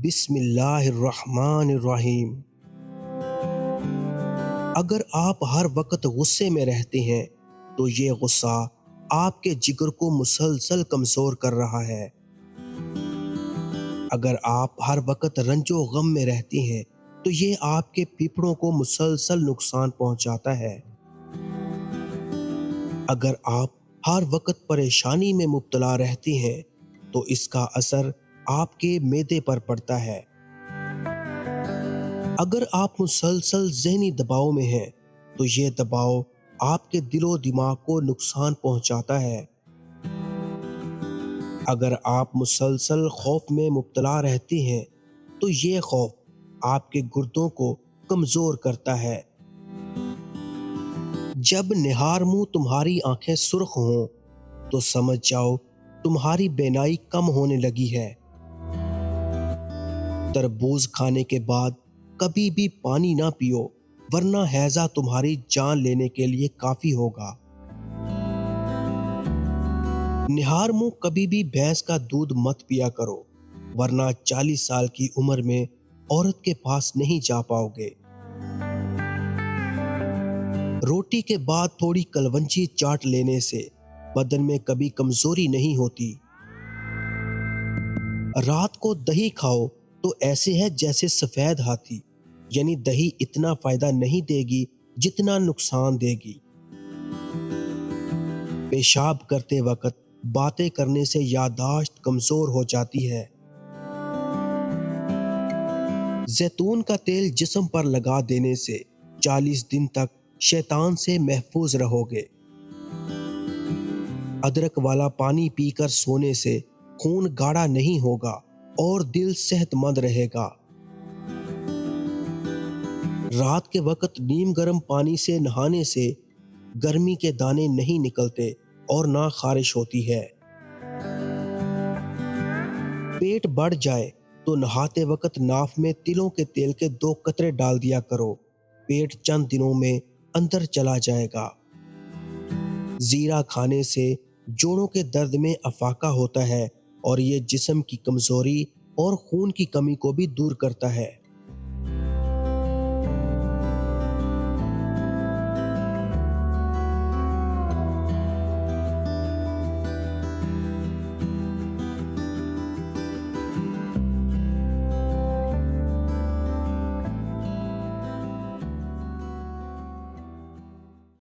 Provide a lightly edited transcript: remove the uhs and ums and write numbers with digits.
بسم اللہ الرحمن الرحیم۔ اگر آپ ہر وقت غصے میں رہتے ہیں تو یہ غصہ آپ کے جگر کو مسلسل کمزور کر رہا ہے۔ اگر آپ ہر وقت رنج و غم میں رہتے ہیں تو یہ آپ کے پھیپھڑوں کو مسلسل نقصان پہنچاتا ہے۔ اگر آپ ہر وقت پریشانی میں مبتلا رہتے ہیں تو اس کا اثر آپ کے معدے پر پڑتا ہے۔ اگر آپ مسلسل ذہنی دباؤ میں ہیں تو یہ دباؤ آپ کے دل و دماغ کو نقصان پہنچاتا ہے۔ اگر آپ مسلسل خوف میں مبتلا رہتے ہیں تو یہ خوف آپ کے گردوں کو کمزور کرتا ہے۔ جب نہار منہ تمہاری آنکھیں سرخ ہوں تو سمجھ جاؤ تمہاری بینائی کم ہونے لگی ہے۔ تربوز کھانے کے بعد کبھی بھی پانی نہ پیو ورنہ ہیضہ تمہاری جان لینے کے لیے کافی ہوگا۔ نہار منہ کبھی بھی بھینس کا دودھ مت پیا کرو ورنہ 40 سال کی عمر میں عورت کے پاس نہیں جا پاؤ گے۔ روٹی کے بعد تھوڑی کلونجی چاٹ لینے سے بدن میں کبھی کمزوری نہیں ہوتی۔ رات کو دہی کھاؤ تو ایسے ہے جیسے سفید ہاتھی، یعنی دہی اتنا فائدہ نہیں دے گی جتنا نقصان دے گی۔ پیشاب کرتے وقت باتیں کرنے سے یادداشت کمزور ہو جاتی ہے۔ زیتون کا تیل جسم پر لگا دینے سے 40 دن تک شیطان سے محفوظ رہو گے۔ ادرک والا پانی پی کر سونے سے خون گاڑھا نہیں ہوگا اور دل صحت مند رہے گا۔ رات کے وقت نیم گرم پانی سے نہانے سے گرمی کے دانے نہیں نکلتے اور نہ خارش ہوتی ہے۔ پیٹ بڑھ جائے تو نہاتے وقت ناف میں تلوں کے تیل کے 2 قطرے ڈال دیا کرو، پیٹ چند دنوں میں اندر چلا جائے گا۔ زیرہ کھانے سے جوڑوں کے درد میں افاقہ ہوتا ہے اور یہ جسم کی کمزوری اور خون کی کمی کو بھی دور کرتا ہے۔